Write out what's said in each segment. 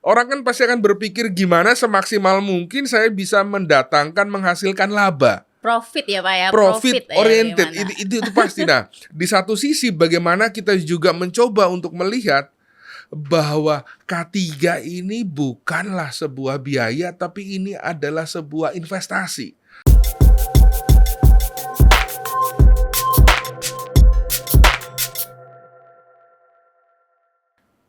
orang kan pasti akan berpikir gimana semaksimal mungkin saya bisa mendatangkan, menghasilkan laba. Profit ya Pak ya, Profit ya, oriented, bagaimana? itu pasti. Nah, di satu sisi bagaimana kita juga mencoba untuk melihat bahwa K3 ini bukanlah sebuah biaya, tapi ini adalah sebuah investasi.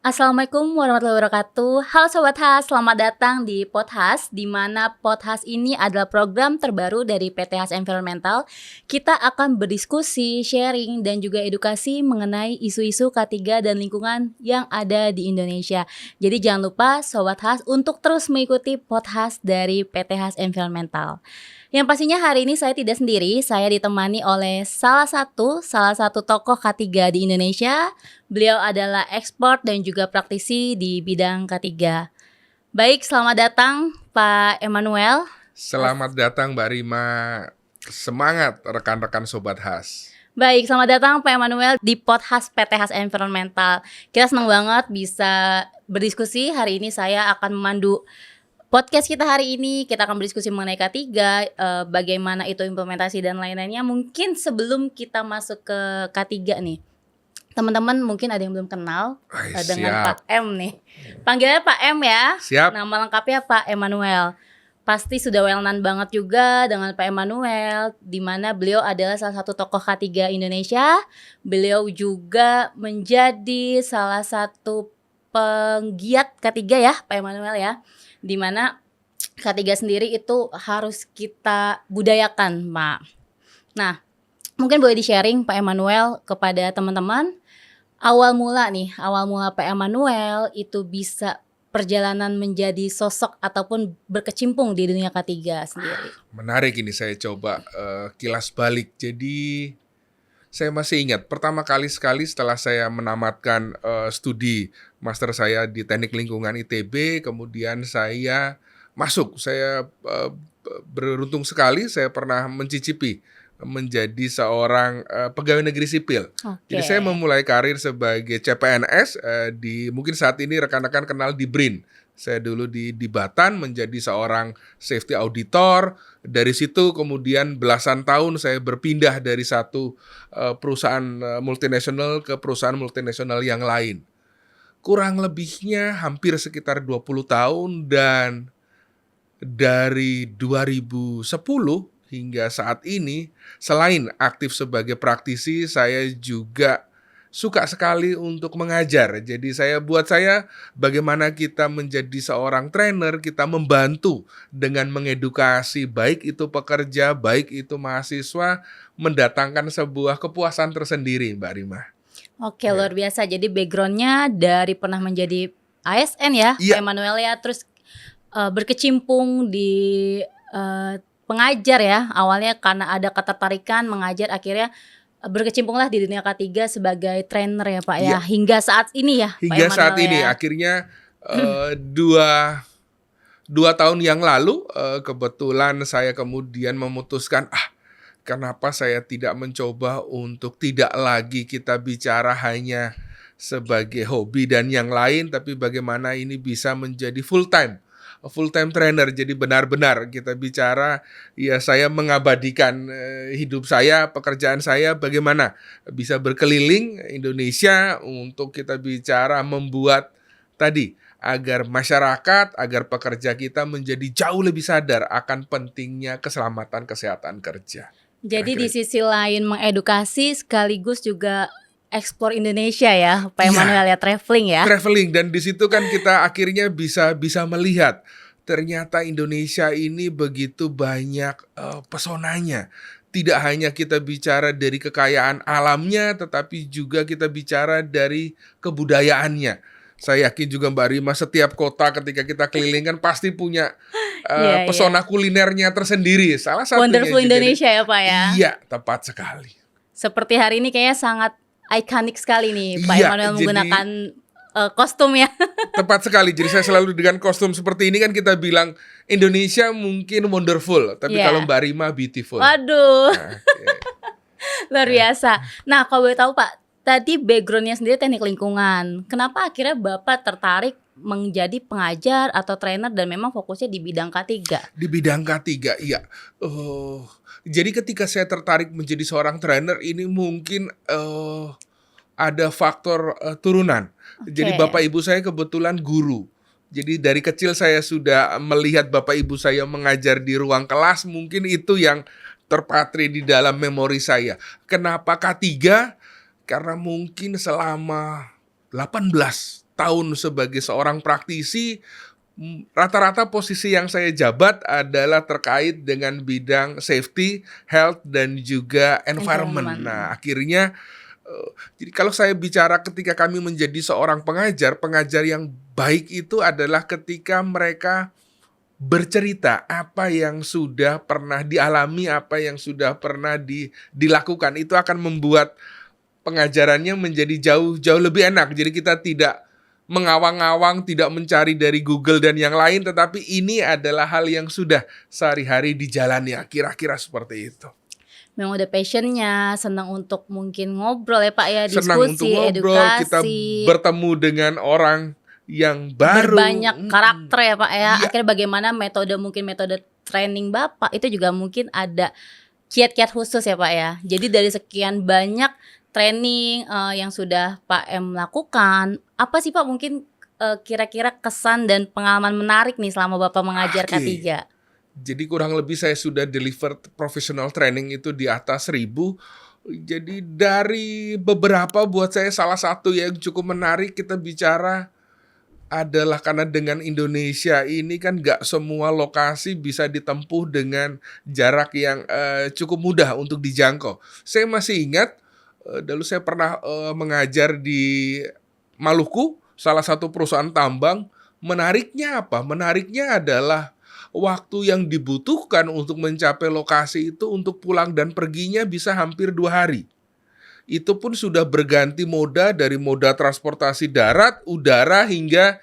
Assalamualaikum warahmatullahi wabarakatuh. Halo Sobat Has, selamat datang di Podcast, di mana Podcast ini adalah program terbaru dari PT Has Environmental. Kita akan berdiskusi, sharing, dan juga edukasi mengenai isu-isu K3 dan lingkungan yang ada di Indonesia. Jadi jangan lupa Sobat Has untuk terus mengikuti Podcast dari PT Has Environmental. Yang pastinya hari ini saya tidak sendiri, saya ditemani oleh salah satu tokoh K3 di Indonesia. Beliau adalah expert dan juga praktisi di bidang K3. Baik, selamat datang Pak Emmanuel. Selamat datang Mbak Rima. Semangat rekan-rekan Sobat Has. Baik, selamat datang Pak Emmanuel di Podcast PT Has Environmental. Kita senang banget bisa berdiskusi. Hari ini saya akan memandu podcast kita hari ini. Kita akan berdiskusi mengenai K3, bagaimana itu implementasi dan lain-lainnya. Mungkin sebelum kita masuk ke K3 nih, teman-teman mungkin ada yang belum kenal dengan Pak M nih. Panggilannya Pak M ya. Siap. Nama lengkapnya Pak Emmanuel. Pasti sudah well known banget juga dengan Pak Emmanuel, di mana beliau adalah salah satu tokoh K3 Indonesia. Beliau juga menjadi salah satu penggiat K3 ya, Pak Emmanuel ya. Di mana K3 sendiri itu harus kita budayakan, Pak. Nah, mungkin boleh di-sharing Pak Emmanuel kepada teman-teman. Awal mula Pak Emmanuel itu bisa perjalanan menjadi sosok ataupun berkecimpung di dunia K3 sendiri. Menarik ini, saya coba kilas balik. Jadi saya masih ingat pertama kali setelah saya menamatkan studi master saya di Teknik Lingkungan ITB, kemudian saya masuk. Saya beruntung sekali saya pernah mencicipi menjadi seorang pegawai negeri sipil. Jadi saya memulai karir sebagai CPNS mungkin saat ini rekan-rekan kenal di BRIN. Saya dulu di Batan menjadi seorang safety auditor. Dari situ kemudian belasan tahun saya berpindah dari satu perusahaan multinasional ke perusahaan multinasional yang lain. Kurang lebihnya hampir sekitar 20 tahun, dan dari 2010 hingga saat ini, selain aktif sebagai praktisi, saya juga suka sekali untuk mengajar. Jadi buat saya bagaimana kita menjadi seorang trainer, kita membantu dengan mengedukasi baik itu pekerja, baik itu mahasiswa, mendatangkan sebuah kepuasan tersendiri, Mbak Rima. Oke, luar biasa. Jadi backgroundnya dari pernah menjadi ASN ya, Pak Emmanuel ya, terus berkecimpung di pengajar ya. Awalnya karena ada ketertarikan mengajar, akhirnya berkecimpunglah di dunia K3 sebagai trainer ya Pak ya. Hingga saat ini ya hingga Pak saat Emmanuel ini ya. Akhirnya dua tahun yang lalu kebetulan saya kemudian memutuskan kenapa saya tidak mencoba untuk tidak lagi kita bicara hanya sebagai hobi dan yang lain, tapi bagaimana ini bisa menjadi full time trainer. Jadi benar-benar kita bicara, ya saya mengabadikan hidup saya, pekerjaan saya, bagaimana bisa berkeliling Indonesia untuk kita bicara membuat tadi agar masyarakat, agar pekerja kita menjadi jauh lebih sadar akan pentingnya keselamatan kesehatan kerja. Jadi di sisi lain mengedukasi sekaligus juga eksplor Indonesia ya, Pak Emmanuel ya, traveling. Dan di situ kan kita akhirnya bisa melihat ternyata Indonesia ini begitu banyak pesonanya. Tidak hanya kita bicara dari kekayaan alamnya, tetapi juga kita bicara dari kebudayaannya. Saya yakin juga Mbak Rima, setiap kota ketika kita keliling kan pasti punya pesona kulinernya tersendiri. Salah satunya Wonderful Indonesia ya Pak ya. Iya, tepat sekali. Seperti hari ini kayaknya sangat ikonik sekali nih Pak Emmanuel menggunakan kostum ya. Tepat sekali. Jadi saya selalu dengan kostum seperti ini kan kita bilang Indonesia mungkin wonderful, tapi kalau Mbak Rima beautiful. Waduh. Luar biasa. Nah, kalau boleh tahu Pak, tadi backgroundnya sendiri teknik lingkungan. Kenapa akhirnya Bapak tertarik menjadi pengajar atau trainer dan memang fokusnya di bidang K3? Di bidang K3, iya. Jadi ketika saya tertarik menjadi seorang trainer ini mungkin ada faktor turunan. Jadi Oke. bapak ibu saya kebetulan guru. Jadi dari kecil saya sudah melihat bapak ibu saya mengajar di ruang kelas, mungkin itu yang terpatri di dalam memori saya. Kenapa K3? Karena mungkin selama 18 tahun sebagai seorang praktisi, rata-rata posisi yang saya jabat adalah terkait dengan bidang safety, health, dan juga environment. Environment. Nah, akhirnya jadi kalau saya bicara ketika kami menjadi seorang pengajar yang baik itu adalah ketika mereka bercerita apa yang sudah pernah dialami, apa yang sudah pernah dilakukan. Itu akan membuat pengajarannya menjadi jauh lebih enak. Jadi kita tidak mengawang-awang, tidak mencari dari Google dan yang lain, tetapi ini adalah hal yang sudah sehari-hari dijalani. Kira-kira seperti itu. Memang udah passionnya, senang untuk mungkin ngobrol ya Pak ya, Senang untuk diskusi, ngobrol, kita edukasi, bertemu dengan orang yang baru. berbanyak karakter ya Pak ya. Iya. Akhirnya bagaimana metode training Bapak itu juga mungkin ada kiat-kiat khusus ya Pak ya. Jadi dari sekian banyak training yang sudah Pak M lakukan, apa sih Pak mungkin kira-kira kesan dan pengalaman menarik nih selama Bapak mengajar Oke. K3? Jadi kurang lebih saya sudah deliver professional training itu di atas 1.000. Jadi dari beberapa buat saya salah satu yang cukup menarik kita bicara adalah karena dengan Indonesia ini kan nggak semua lokasi bisa ditempuh dengan jarak yang cukup mudah untuk dijangkau. Saya masih ingat dulu saya pernah mengajar di Maluku, salah satu perusahaan tambang. Menariknya apa? Menariknya adalah waktu yang dibutuhkan untuk mencapai lokasi itu untuk pulang dan perginya bisa hampir 2 hari. Itu pun sudah berganti moda dari moda transportasi darat, udara hingga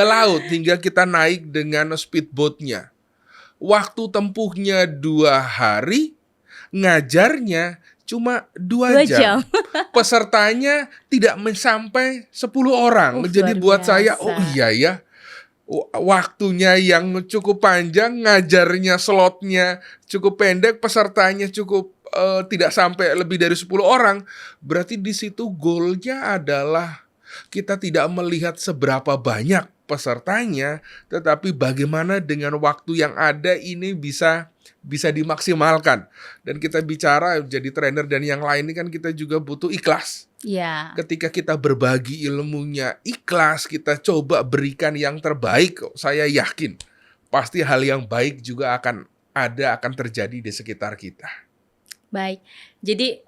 laut, hingga kita naik dengan speedboatnya. Waktu tempuhnya 2 hari, ngajarnya cuma 2 jam. Pesertanya tidak sampai 10 orang. Jadi Luar buat saya, biasa. oh iya ya, waktunya yang cukup panjang, ngajarnya slotnya cukup pendek, pesertanya cukup tidak sampai lebih dari 10 orang. Berarti di situ goalnya adalah kita tidak melihat seberapa banyak pesertanya, tetapi bagaimana dengan waktu yang ada ini bisa dimaksimalkan. Dan kita bicara jadi trainer dan yang lain ini kan kita juga butuh ikhlas. Iya. Ketika kita berbagi ilmunya ikhlas, kita coba berikan yang terbaik, saya yakin pasti hal yang baik juga akan terjadi di sekitar kita. Baik, jadi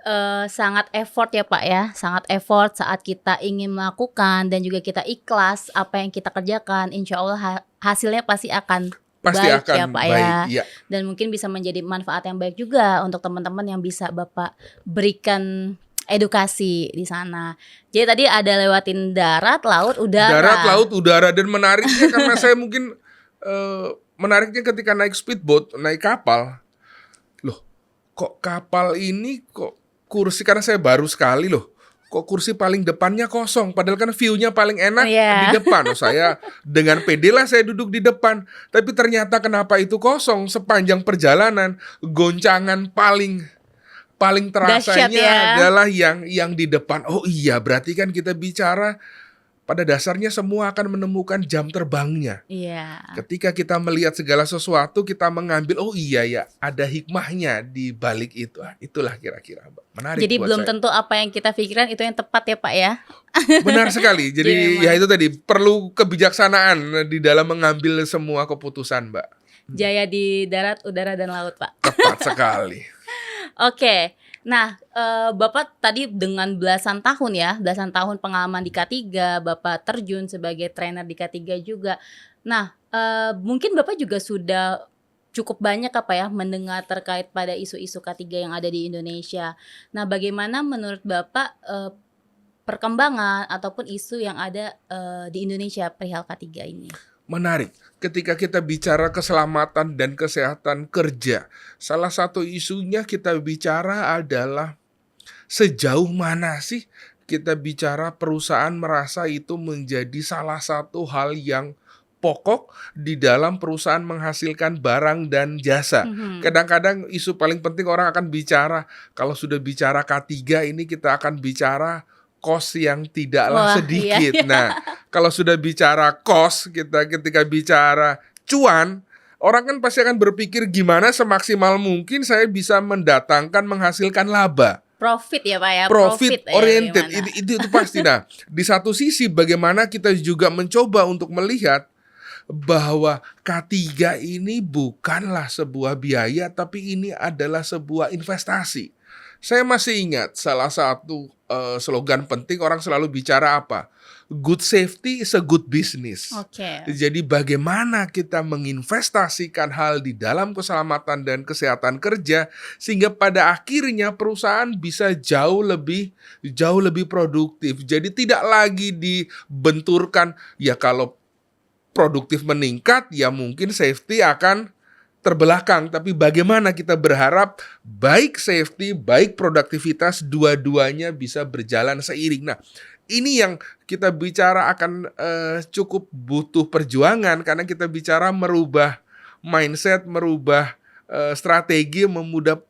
sangat effort ya Pak ya, sangat effort saat kita ingin melakukan dan juga kita ikhlas apa yang kita kerjakan, insya Allah hasilnya pasti akan baik ya Pak ya. Iya. Dan mungkin bisa menjadi manfaat yang baik juga untuk teman-teman yang bisa Bapak berikan edukasi di sana. Jadi tadi ada lewatin darat, laut, udara. Darat, laut, udara, dan menariknya karena saya mungkin menariknya ketika naik speedboat, naik kapal. Loh, kok kapal ini kok kursi, karena saya baru sekali loh. Kok kursi paling depannya kosong, padahal kan view-nya paling enak di depan. Saya dengan pede lah saya duduk di depan. Tapi ternyata kenapa itu kosong sepanjang perjalanan, goncangan paling terasanya adalah yang di depan. Oh iya, berarti kan kita bicara pada dasarnya semua akan menemukan jam terbangnya. Iya. Ketika kita melihat segala sesuatu, kita mengambil, oh iya ya, ada hikmahnya di balik itu. Itulah kira-kira, Mbak. Menarik. Jadi buat belum saya. tentu apa yang kita pikirkan itu yang tepat ya Pak ya. Benar sekali. Jadi ya itu tadi, perlu kebijaksanaan di dalam mengambil semua keputusan, Mbak. Jaya di darat, udara, dan laut Pak. Tepat sekali. Oke. Nah, Bapak tadi dengan belasan tahun pengalaman di K3, Bapak terjun sebagai trainer di K3 juga. Nah, mungkin Bapak juga sudah cukup banyak mendengar terkait pada isu-isu K3 yang ada di Indonesia. Nah, bagaimana menurut Bapak perkembangan ataupun isu yang ada di Indonesia perihal K3 ini? Menarik. Ketika kita bicara keselamatan dan kesehatan kerja, salah satu isunya kita bicara adalah sejauh mana sih kita bicara perusahaan merasa itu menjadi salah satu hal yang pokok di dalam perusahaan menghasilkan barang dan jasa. Mhm. Kadang-kadang isu paling penting orang akan bicara, kalau sudah bicara K3 ini kita akan bicara cost yang tidaklah Wah, iya sedikit. iya. Nah, kalau sudah bicara cost, kita ketika bicara cuan, orang kan pasti akan berpikir gimana semaksimal mungkin saya bisa mendatangkan, menghasilkan laba. Profit ya, Pak, ya? Profit Profit ya oriented, bagaimana? itu pasti. Nah, di satu sisi bagaimana kita juga mencoba untuk melihat bahwa K3 ini bukanlah sebuah biaya, tapi ini adalah sebuah investasi. Saya masih ingat salah satu slogan penting orang selalu bicara apa? Good safety is a good business. Oke. Jadi bagaimana kita menginvestasikan hal di dalam keselamatan dan kesehatan kerja sehingga pada akhirnya perusahaan bisa jauh lebih produktif. Jadi tidak lagi dibenturkan ya kalau produktif meningkat, ya mungkin safety akan terbelakang. Tapi bagaimana kita berharap baik safety, baik produktivitas, dua-duanya bisa berjalan seiring. Nah, ini yang kita bicara akan cukup butuh perjuangan karena kita bicara merubah mindset, merubah strategi, memudar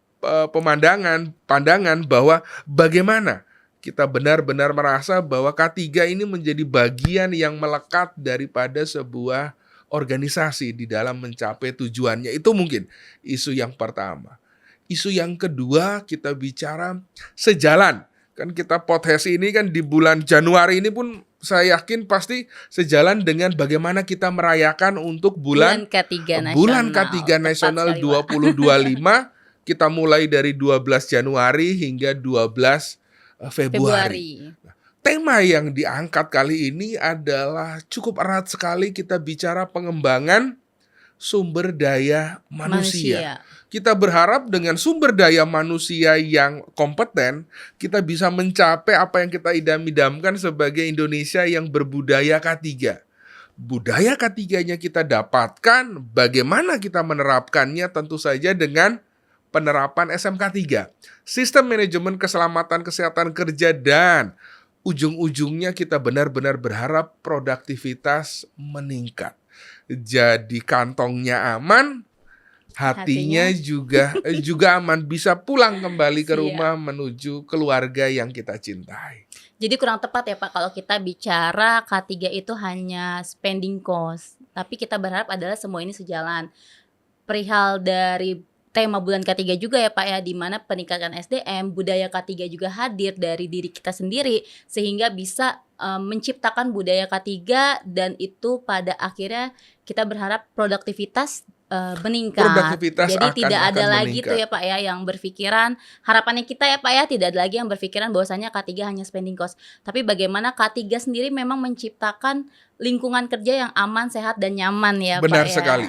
pandangan bahwa bagaimana kita benar-benar merasa bahwa K3 ini menjadi bagian yang melekat daripada sebuah organisasi di dalam mencapai tujuannya. Itu mungkin isu yang pertama. Isu yang kedua kita bicara sejalan. Kan kita podcast ini kan di bulan Januari ini pun saya yakin pasti sejalan dengan bagaimana kita merayakan untuk bulan K3 nasional. bulan K3 nasional Tepat sekali, Pak. 2025. Kita mulai dari 12 Januari hingga 12 Februari. Tema yang diangkat kali ini adalah cukup erat sekali, kita bicara pengembangan sumber daya manusia. Kita berharap dengan sumber daya manusia yang kompeten, kita bisa mencapai apa yang kita idam-idamkan sebagai Indonesia yang berbudaya K3. Budaya K3-nya kita dapatkan, bagaimana kita menerapkannya tentu saja dengan penerapan SMK3, Sistem Manajemen Keselamatan Kesehatan Kerja, dan ujung-ujungnya kita benar-benar berharap produktivitas meningkat. Jadi kantongnya aman, hatinya juga aman, bisa pulang kembali ke rumah menuju keluarga yang kita cintai. Jadi kurang tepat ya, Pak, kalau kita bicara K3 itu hanya spending cost, tapi kita berharap adalah semua ini sejalan. Perihal dari tema bulan K3 juga ya, Pak, ya, di mana peningkatan SDM, budaya K3 juga hadir dari diri kita sendiri sehingga bisa menciptakan budaya K3, dan itu pada akhirnya kita berharap produktivitas meningkat. Jadi tidak ada lagi tuh ya, Pak, ya, yang berpikiran, harapannya kita ya, Pak, ya, tidak ada lagi yang berpikiran bahwasanya K3 hanya spending cost. Tapi bagaimana K3 sendiri memang menciptakan lingkungan kerja yang aman, sehat, dan nyaman ya, Benar Pak, ya. sekali.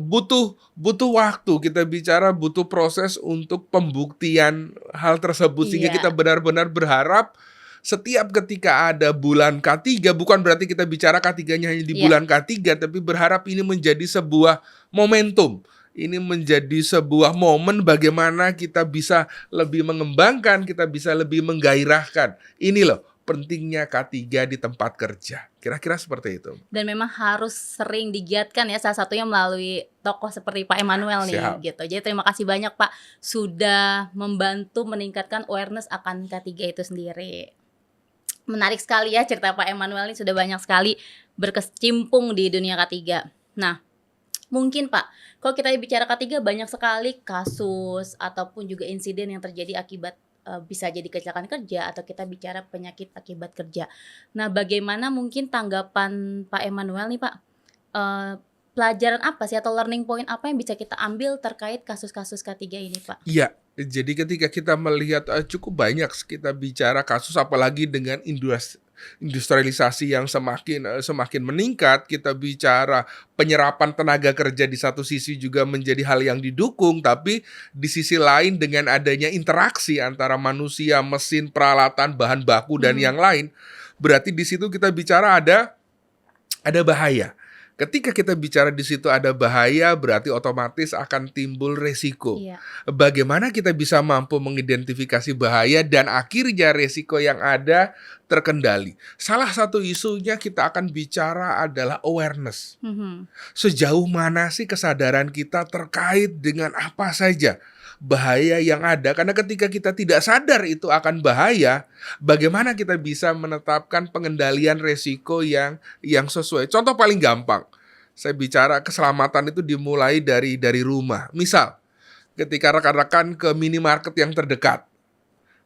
Butuh waktu, kita bicara butuh proses untuk pembuktian hal tersebut sehingga kita benar-benar berharap setiap ketika ada bulan K3, bukan berarti kita bicara K3-nya hanya di bulan K3, tapi berharap ini menjadi sebuah momentum. Ini menjadi sebuah momen bagaimana kita bisa lebih mengembangkan, kita bisa lebih menggairahkan. Ini loh pentingnya K3 di tempat kerja. Kira-kira seperti itu. Dan memang harus sering digiatkan ya, salah satunya melalui tokoh seperti Pak Emmanuel nih. Siap. Gitu. Jadi terima kasih banyak, Pak, sudah membantu meningkatkan awareness akan K3 itu sendiri. Menarik sekali ya cerita Pak Emmanuel, ini sudah banyak sekali berkecimpung di dunia K3. Nah, mungkin Pak, kalau kita bicara K3 banyak sekali kasus ataupun juga insiden yang terjadi akibat bisa jadi kecelakaan kerja atau kita bicara penyakit akibat kerja. Nah, bagaimana mungkin tanggapan Pak Emmanuel nih, Pak? Pelajaran apa sih atau learning point apa yang bisa kita ambil terkait kasus-kasus K3 ini, Pak? Iya, jadi ketika kita melihat cukup banyak kita bicara kasus, apalagi dengan industrialisasi yang semakin meningkat, kita bicara penyerapan tenaga kerja di satu sisi juga menjadi hal yang didukung, tapi di sisi lain dengan adanya interaksi antara manusia, mesin, peralatan, bahan baku dan yang lain, berarti di situ kita bicara ada bahaya. Ketika kita bicara di situ ada bahaya, berarti otomatis akan timbul resiko. Iya. Bagaimana kita bisa mampu mengidentifikasi bahaya dan akhirnya resiko yang ada terkendali? Salah satu isunya kita akan bicara adalah awareness. Mhm. Sejauh mana sih kesadaran kita terkait dengan apa saja bahaya yang ada? Karena ketika kita tidak sadar itu akan bahaya, bagaimana kita bisa menetapkan pengendalian resiko yang sesuai? Contoh paling gampang, saya bicara keselamatan itu dimulai dari rumah. Misal, ketika rekan-rekan ke minimarket yang terdekat,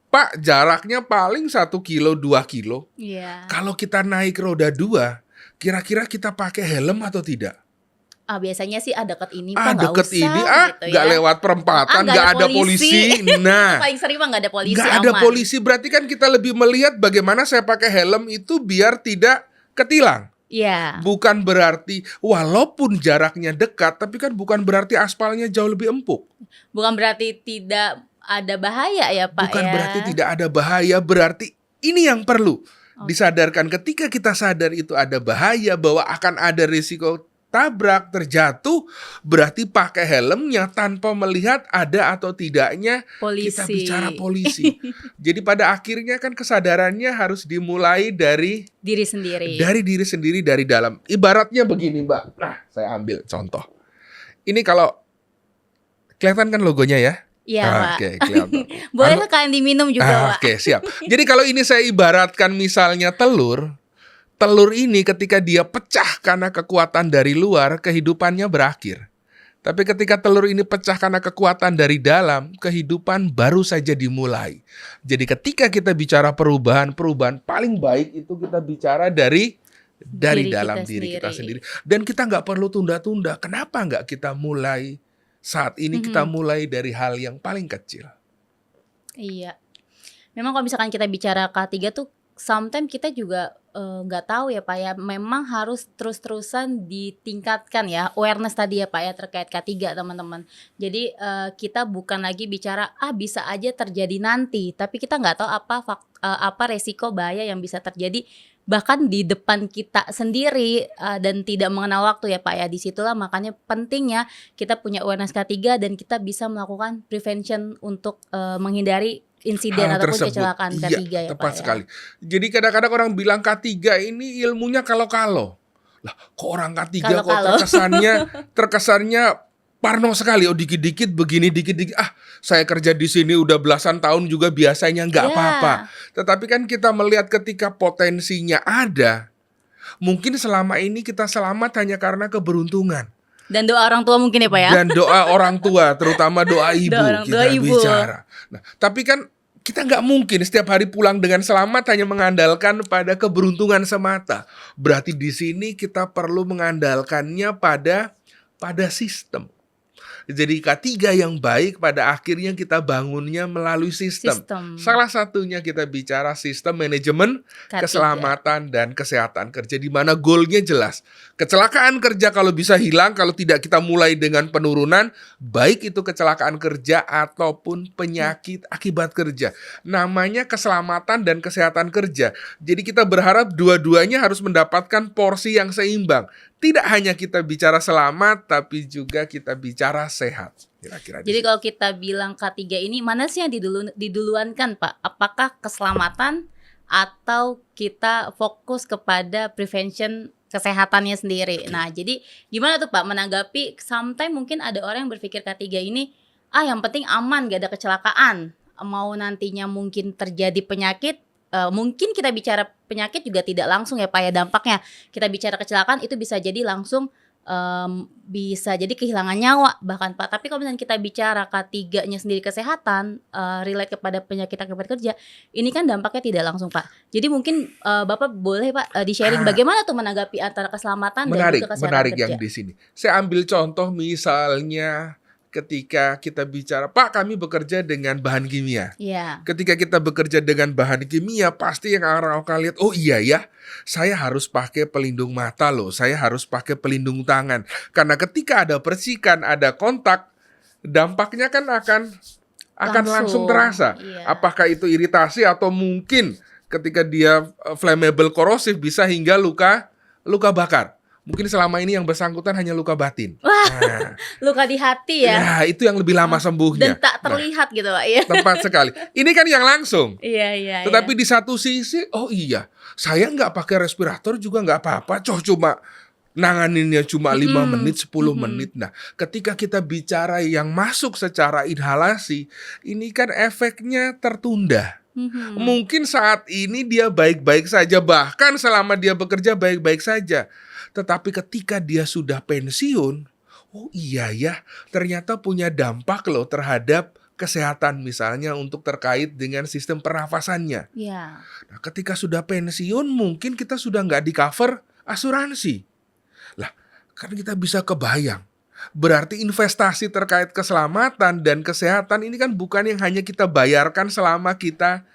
Pak, jaraknya paling 1 kilo, 2 kilo. Iya. Kalau kita naik roda 2, kira-kira kita pakai helm atau tidak? Biasanya sih deket ini Pak, nggak Deket usah ini, gitu nggak ya. lewat perempatan, Nggak nggak ada ada polisi. Nah, Paling sering mah nggak ada polisi, nggak ada aman. polisi, berarti kan kita lebih melihat bagaimana saya pakai helm itu biar tidak ketilang. Iya. Bukan berarti, walaupun jaraknya dekat, tapi kan bukan berarti aspalnya jauh lebih empuk. Bukan berarti tidak ada bahaya ya Pak Bukan ya. berarti tidak ada bahaya, berarti ini yang perlu Oke. disadarkan. Ketika kita sadar itu ada bahaya, bahwa akan ada risiko tabrak, terjatuh, berarti pakai helmnya tanpa melihat ada atau tidaknya kita Polisi. bicara polisi. Jadi pada akhirnya kan kesadarannya harus dimulai dari Diri sendiri. diri sendiri, dari dalam. Ibaratnya begini Mbak, nah saya ambil contoh. Ini kalau kelihatan kan logonya ya? Iya Pak. Oke, kelihatan. Boleh sekalian diminum juga Pak. Oke, siap. Jadi kalau ini saya ibaratkan misalnya telur ini ketika dia pecah karena kekuatan dari luar, kehidupannya berakhir. Tapi ketika telur ini pecah karena kekuatan dari dalam, kehidupan baru saja dimulai. Jadi ketika kita bicara perubahan paling baik itu kita bicara dari dalam diri kita sendiri. Dan kita nggak perlu tunda-tunda. Kenapa nggak kita mulai saat ini? Kita mulai dari hal yang paling kecil. Iya. Memang kalau misalkan kita bicara K3 tuh sometimes kita juga nggak tahu ya Pak ya. Memang harus terus-terusan ditingkatkan ya awareness tadi ya Pak ya terkait K3 teman-teman. Jadi kita bukan lagi bicara bisa aja terjadi nanti, tapi kita nggak tahu apa resiko bahaya yang bisa terjadi bahkan di depan kita sendiri dan tidak mengenal waktu ya Pak ya. Disitulah makanya pentingnya kita punya awareness K3 dan kita bisa melakukan prevention untuk menghindari insiden Hal ataupun tersebut. kecelakaan K3 ya Tepat Pak ya. sekali. Jadi kadang-kadang orang bilang K3 ini ilmunya kalau-kalau. Lah, kok orang K3 kok Kalau-kalau. terkesannya parno sekali. Oh, dikit-dikit begini, dikit-dikit. Saya kerja di sini udah belasan tahun juga biasanya nggak Iya. apa-apa. Tetapi kan kita melihat ketika potensinya ada, mungkin selama ini kita selamat hanya karena keberuntungan. Dan doa orang tua mungkin ya Pak ya. Dan doa orang tua, terutama doa ibu, Doa kita ibu. bicara. Nah, tapi kan kita nggak mungkin setiap hari pulang dengan selamat hanya mengandalkan pada keberuntungan semata. Berarti di sini kita perlu mengandalkannya pada sistem. Jadi K3 yang baik pada akhirnya kita bangunnya melalui sistem. Salah satunya kita bicara sistem manajemen K3. keselamatan dan kesehatan kerja, di mana goalnya jelas. Kecelakaan kerja kalau bisa hilang kalau tidak kita mulai dengan penurunan, baik itu kecelakaan kerja ataupun penyakit akibat kerja. Namanya keselamatan dan kesehatan kerja. Jadi kita berharap dua-duanya harus mendapatkan porsi yang seimbang. Tidak hanya kita bicara selamat, tapi juga kita bicara sehat. Kira-kira. Jadi kalau kita bilang K3 ini mana sih yang diduluankan Pak? Apakah keselamatan atau kita fokus kepada prevention kesehatannya sendiri? Nah, jadi gimana tuh Pak menanggapi sometimes mungkin ada orang yang berpikir K3 ini yang penting aman, gak ada kecelakaan. Mau nantinya mungkin terjadi penyakit, mungkin kita bicara penyakit juga tidak langsung ya Pak ya dampaknya. Kita bicara kecelakaan itu bisa jadi langsung bisa jadi kehilangan nyawa bahkan Pak. Tapi kalau misalnya kita bicara K3-nya sendiri kesehatan, relate kepada penyakit akibat kerja, ini kan dampaknya tidak langsung Pak. Jadi mungkin Bapak boleh Pak di-sharing bagaimana tuh menanggapi antara keselamatan dan juga kesehatan menarik kerja. yang di sini. Saya ambil contoh misalnya ketika kita bicara, Pak kami bekerja dengan bahan kimia. Iya. Ketika kita bekerja dengan bahan kimia, pasti yang orang akan lihat, oh iya ya, saya harus pakai pelindung mata loh, saya harus pakai pelindung tangan. Karena ketika ada percikan, ada kontak, dampaknya kan akan langsung terasa. Iya. Apakah itu iritasi atau mungkin ketika dia flammable korosif bisa hingga luka bakar. Mungkin selama ini yang bersangkutan hanya luka batin. Wah, Nah, luka di hati ya. ya itu yang lebih lama Dan sembuhnya. tak Nah, terlihat gitu Pak ya. tepat sekali. Ini kan yang langsung. Iya, iya, iya. Tetapi di satu sisi, oh iya, saya nggak pakai respirator juga nggak apa-apa. Cuma nanganinnya cuma 5 Mhm, menit, 10 mhm, menit. Nah, ketika kita bicara yang masuk secara inhalasi, ini kan efeknya tertunda. mhm. Mungkin saat ini dia baik-baik saja, bahkan selama dia bekerja baik-baik saja. Tetapi ketika dia sudah pensiun, oh iya ya, ternyata punya dampak loh terhadap kesehatan misalnya untuk terkait dengan sistem pernafasannya. Iya. Nah, ketika sudah pensiun mungkin kita sudah nggak di-cover asuransi. Lah, kan kita bisa kebayang. Berarti investasi terkait keselamatan dan kesehatan ini kan bukan yang hanya kita bayarkan selama kita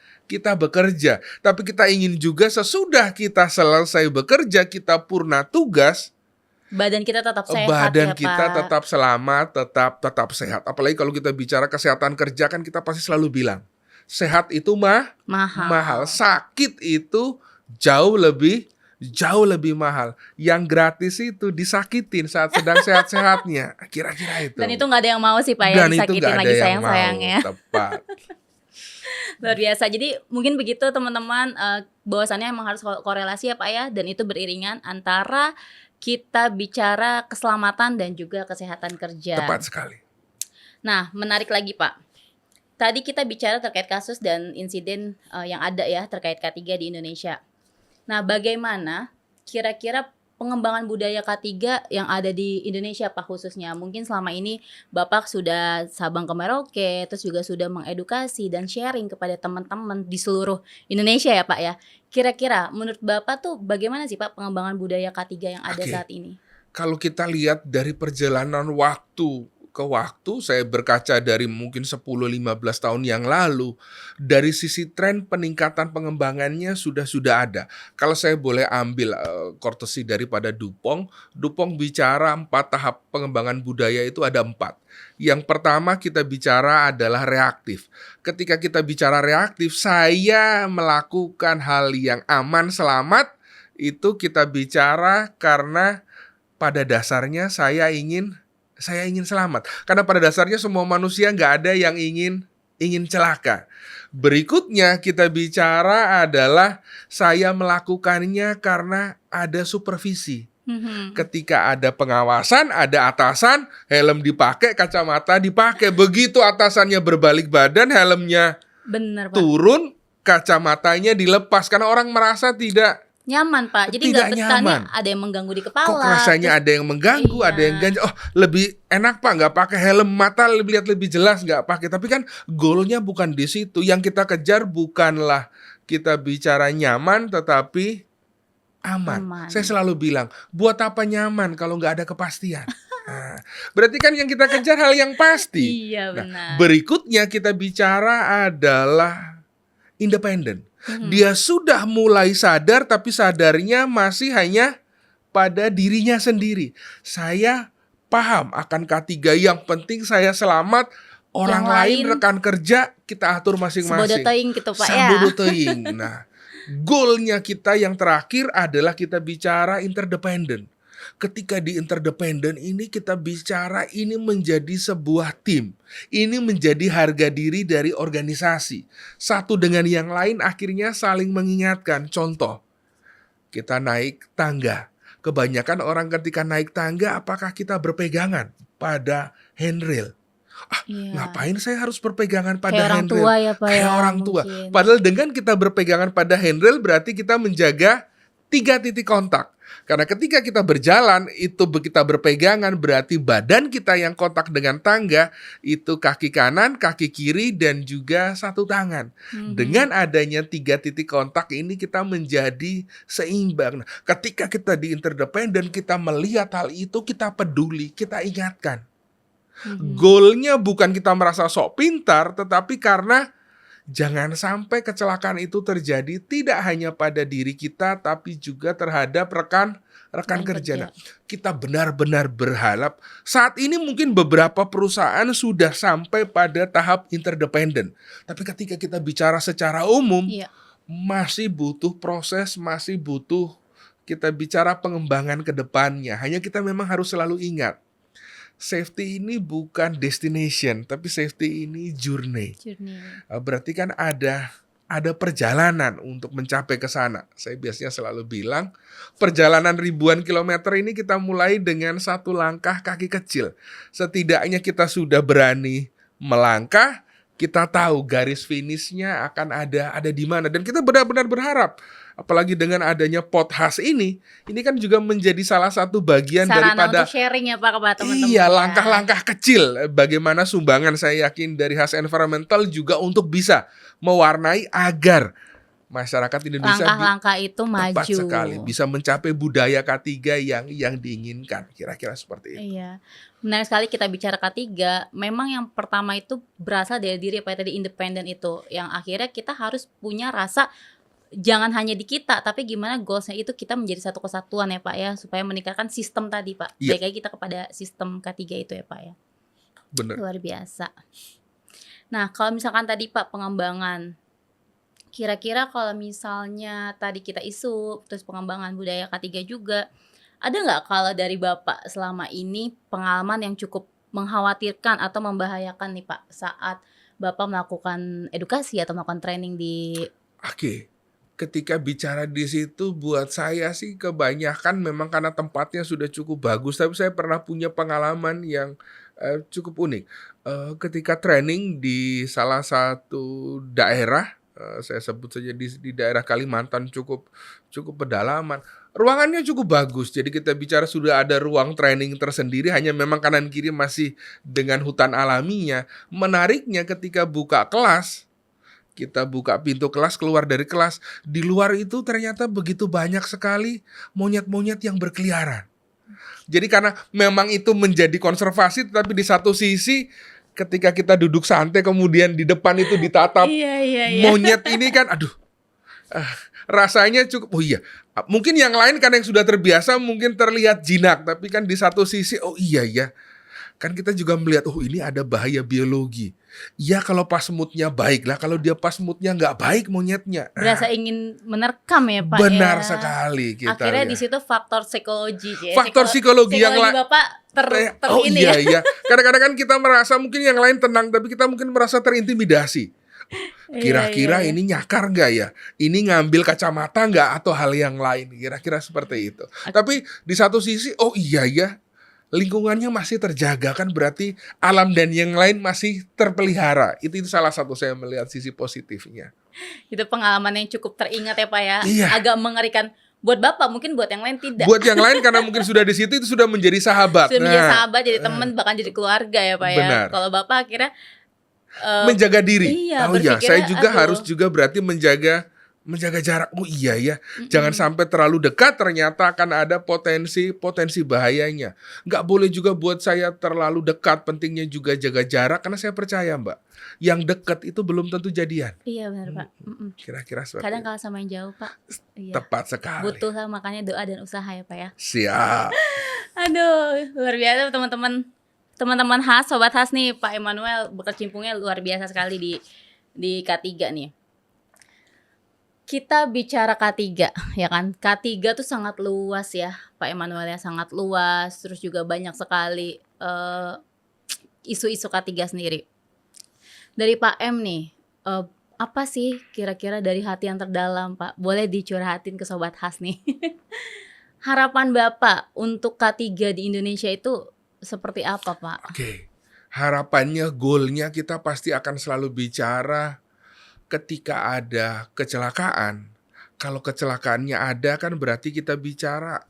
bekerja, tapi kita ingin juga sesudah kita selesai bekerja, kita purna tugas, Badan kita tetap sehat badan ya kita Pak. tetap selamat, tetap sehat. Apalagi kalau kita bicara kesehatan kerja kan kita pasti selalu bilang, sehat itu mahal, Mahal. sakit itu jauh lebih mahal. Yang gratis itu disakitin saat sedang sehat-sehatnya. Kira-kira itu. Dan itu nggak ada yang mau sih Pak ya Dan itu disakitin nggak ada lagi yang mau, sayang-sayangnya. tepat. Luar biasa. Jadi mungkin begitu teman-teman, bahwasannya emang harus korelasi ya Pak ya, dan itu beriringan antara kita bicara keselamatan dan juga kesehatan kerja. Tepat sekali. Nah, menarik lagi Pak. Tadi kita bicara terkait kasus dan insiden yang ada ya terkait K3 di Indonesia. Nah, bagaimana kira-kira pengembangan budaya K3 yang ada di Indonesia Pak khususnya? Mungkin selama ini Bapak sudah Sabang ke Merauke, terus juga sudah mengedukasi dan sharing kepada teman-teman di seluruh Indonesia ya Pak ya. Kira-kira menurut Bapak tuh bagaimana sih Pak pengembangan budaya K3 yang ada Oke. saat ini? Kalau kita lihat dari perjalanan waktu ke waktu, saya berkaca dari mungkin 10-15 tahun yang lalu, dari sisi tren peningkatan pengembangannya sudah ada. Kalau saya boleh ambil courtesy daripada Dupont bicara 4 tahap pengembangan budaya itu ada 4. Yang pertama kita bicara adalah reaktif. Ketika kita bicara reaktif, saya melakukan hal yang aman, selamat, itu kita bicara karena pada dasarnya saya ingin selamat. Karena pada dasarnya semua manusia nggak ada yang ingin celaka. Berikutnya kita bicara adalah saya melakukannya karena ada supervisi. Ketika ada pengawasan, ada atasan, helm dipakai, kacamata dipakai. Begitu atasannya berbalik badan, helmnya Bener Pak. turun, kacamatanya dilepas. Karena orang merasa tidak Nyaman Pak. Jadi Tidak nggak betah nih nyaman. ada yang mengganggu di kepala. kok rasanya ada yang mengganggu, Iya. ada yang ganjel. Oh, lebih enak Pak nggak pakai helm, mata lihat lebih jelas nggak pakai. Tapi kan goalnya bukan di situ. Yang kita kejar bukanlah kita bicara nyaman, tetapi aman. Saya selalu bilang, buat apa nyaman kalau nggak ada kepastian? Nah, berarti kan yang kita kejar hal yang pasti. Iya Nah, benar. berikutnya kita bicara adalah independen. Dia sudah mulai sadar, tapi sadarnya masih hanya pada dirinya sendiri. Saya paham akan K3, yang penting saya selamat, orang Yang lain lain rekan kerja kita atur masing-masing. Sebodoteing gitu Pak ya. Sabodoteing. Nah, goalnya kita yang terakhir adalah kita bicara interdependen. Ketika di interdependen ini kita bicara ini menjadi sebuah tim. Ini menjadi harga diri dari organisasi. Satu dengan yang lain akhirnya saling mengingatkan. Contoh, kita naik tangga. Kebanyakan orang ketika naik tangga apakah kita berpegangan pada handrail? Iya. Ngapain saya harus berpegangan pada Kayak orang handrail? tua ya Pak Kayak ya, orang tua. mungkin. Padahal dengan kita berpegangan pada handrail berarti kita menjaga 3 titik kontak. Karena ketika kita berjalan, itu kita berpegangan berarti badan kita yang kontak dengan tangga, itu kaki kanan, kaki kiri, dan juga satu tangan. Dengan adanya 3 titik kontak ini kita menjadi seimbang. Nah, ketika kita di interdependen, kita melihat hal itu, kita peduli, kita ingatkan. Goalnya bukan kita merasa sok pintar, tetapi karena jangan sampai kecelakaan itu terjadi tidak hanya pada diri kita, tapi juga terhadap rekan kerja. Nah, kita benar-benar berharap saat ini mungkin beberapa perusahaan sudah sampai pada tahap interdependen. Tapi ketika kita bicara secara umum, Iya. masih butuh proses, masih butuh kita bicara pengembangan ke depannya. Hanya kita memang harus selalu ingat, safety ini bukan destination, tapi safety ini journey. Journey. Berarti kan ada perjalanan untuk mencapai ke sana. Saya biasanya selalu bilang, perjalanan ribuan kilometer ini kita mulai dengan satu langkah kaki kecil. Setidaknya kita sudah berani melangkah, kita tahu garis finishnya akan ada di mana. Dan kita benar-benar berharap, apalagi dengan adanya podcast ini kan juga menjadi salah satu bagian Sarana daripada untuk sharing ya Pak kepada teman-teman. iya, ya. langkah-langkah kecil bagaimana sumbangan saya yakin dari Has Environmental juga untuk bisa mewarnai agar masyarakat Indonesia Langkah-langkah itu maju. tepat sekali bisa mencapai budaya K3 yang diinginkan. Kira-kira seperti itu. Iya, menarik sekali kita bicara K3. Memang yang pertama itu berasal dari diri apa tadi, independen itu. Yang akhirnya kita harus punya rasa jangan hanya di kita, tapi gimana goalsnya itu kita menjadi satu kesatuan ya Pak ya, supaya meningkatkan sistem tadi Pak. Iya. Baik lagi kita kepada sistem K3 itu ya Pak ya. Benar. Luar biasa. Nah kalau misalkan tadi Pak pengembangan, kira-kira kalau misalnya tadi kita isu, terus pengembangan budaya K3 juga, ada nggak kalau dari Bapak selama ini pengalaman yang cukup mengkhawatirkan atau membahayakan nih Pak saat Bapak melakukan edukasi atau melakukan training di Oke. Ketika bicara di situ buat saya sih kebanyakan memang karena tempatnya sudah cukup bagus, tapi saya pernah punya pengalaman yang cukup unik. Ketika training di salah satu daerah, saya sebut saja di daerah Kalimantan, cukup pedalaman. Ruangannya cukup bagus, jadi kita bicara sudah ada ruang training tersendiri, hanya memang kanan kiri masih dengan hutan alaminya. Menariknya ketika buka kelas, kita buka pintu kelas, keluar dari kelas, di luar itu ternyata begitu banyak sekali monyet-monyet yang berkeliaran. Jadi karena memang itu menjadi konservasi, tetapi di satu sisi ketika kita duduk santai kemudian di depan itu ditatap Iya. monyet ini kan, aduh, rasanya cukup, oh iya, mungkin yang lain karena yang sudah terbiasa mungkin terlihat jinak, tapi kan di satu sisi, oh iya ya, kan kita juga melihat, oh ini ada bahaya biologi. Ya kalau pas moodnya baik lah, kalau dia pas moodnya nggak baik monyetnya. berasa ingin menerkam ya Pak Benar ya. sekali kita Akhirnya lihat. di situ faktor psikologi ya. Faktor psikologi yang psikologi Bapak oh ini iya ya. iya. Kadang-kadang kan kita merasa mungkin yang lain tenang, tapi kita mungkin merasa terintimidasi. Kira-kira Iya. ini nyakar nggak ya? Ini ngambil kacamata nggak atau hal yang lain? Kira-kira seperti itu. Tapi di satu sisi, oh iya ya, lingkungannya masih terjaga, kan berarti alam dan yang lain masih terpelihara. Itu salah satu saya melihat sisi positifnya. Itu pengalaman yang cukup teringat ya Pak ya. Iya. Agak mengerikan buat Bapak, mungkin buat yang lain tidak. Buat yang lain karena mungkin sudah di situ itu sudah menjadi sahabat. Sudah menjadi Nah, sahabat, jadi teman, bahkan jadi keluarga ya Pak ya. Benar. Kalau Bapak akhirnya menjaga diri. iya, Oh iya, berpikirnya, saya juga aduh. harus juga berarti menjaga jarak. Oh iya ya, jangan sampai terlalu dekat, ternyata akan ada potensi bahayanya. Nggak boleh juga buat saya terlalu dekat, pentingnya juga jaga jarak, karena saya percaya Mbak, yang dekat itu belum tentu jadian. Iya benar Pak. Kira-kira seperti Kadang itu. kalah sama yang jauh Pak. Iya. Tepat sekali. Butuh lah makanya doa dan usaha ya Pak ya. Siap. Aduh, luar biasa teman-teman Has, sobat Has nih, Pak Emmanuel berkecimpungnya luar biasa sekali di K3 nih. Kita bicara K3 ya kan. K3 tuh sangat luas ya, Pak Emmanuel ya, sangat luas. Terus juga banyak sekali isu-isu K3 sendiri. Dari Pak M nih, apa sih kira-kira dari hati yang terdalam Pak? Boleh dicurhatin ke sobat Has nih. Harapan Bapak untuk K3 di Indonesia itu seperti apa Pak? Oke. Harapannya, goalnya kita pasti akan selalu bicara ketika ada kecelakaan. Kalau kecelakaannya ada kan berarti kita bicara,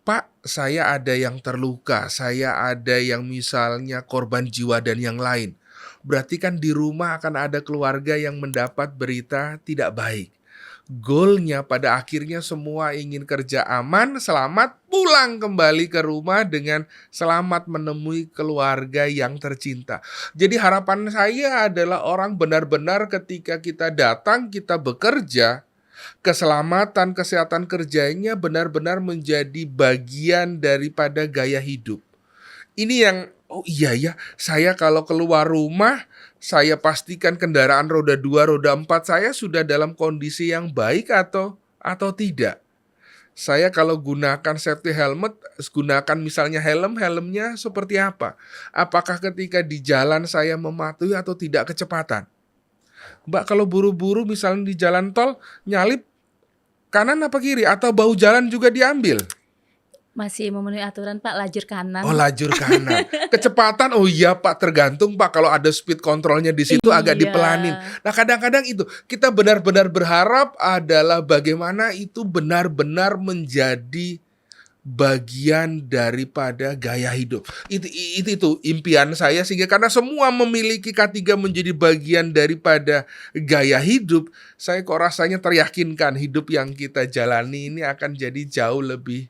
Pak, saya ada yang terluka, saya ada yang misalnya korban jiwa dan yang lain. Berarti kan di rumah akan ada keluarga yang mendapat berita tidak baik. Goalnya pada akhirnya semua ingin kerja aman, selamat, pulang kembali ke rumah dengan selamat menemui keluarga yang tercinta. Jadi harapan saya adalah orang benar-benar ketika kita datang, kita bekerja, keselamatan, kesehatan kerjanya benar-benar menjadi bagian daripada gaya hidup. Ini yang, oh iya ya, saya kalau keluar rumah, saya pastikan kendaraan roda 2, roda 4 saya sudah dalam kondisi yang baik atau tidak. Saya kalau gunakan safety helmet, gunakan misalnya helmnya seperti apa? Apakah ketika di jalan saya mematuhi atau tidak kecepatan? Mbak, kalau buru-buru misalnya di jalan tol, nyalip kanan apa kiri? Atau bahu jalan juga diambil? Masih memenuhi aturan Pak, lajur kanan. Oh, lajur kanan. Kecepatan, oh iya Pak, tergantung Pak. Kalau ada speed controlnya di situ agak Iya. dipelanin. Nah, kadang-kadang itu kita benar-benar berharap adalah bagaimana itu benar-benar menjadi bagian daripada gaya hidup. Itu impian saya, sehingga karena semua memiliki K3 menjadi bagian daripada gaya hidup, saya kok rasanya teryakinkan hidup yang kita jalani ini akan jadi jauh lebih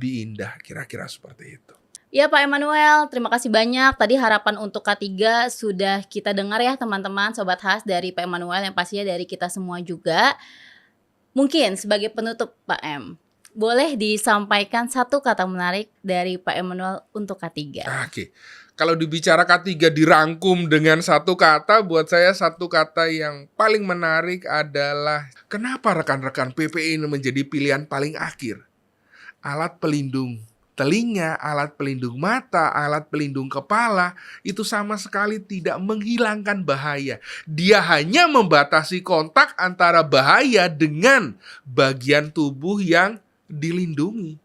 indah, kira-kira seperti itu. Ya Pak Emmanuel, terima kasih banyak. Tadi harapan untuk K3 sudah kita dengar ya teman-teman, Sobat Has, dari Pak Emmanuel, yang pastinya dari kita semua juga. Mungkin sebagai penutup Pak M, boleh disampaikan satu kata menarik dari Pak Emmanuel untuk K3. Oke. Kalau dibicara K3 dirangkum dengan satu kata, buat saya satu kata yang paling menarik adalah kenapa rekan-rekan PPI ini menjadi pilihan paling akhir. Alat pelindung telinga, alat pelindung mata, alat pelindung kepala, itu sama sekali tidak menghilangkan bahaya. Dia hanya membatasi kontak antara bahaya dengan bagian tubuh yang dilindungi.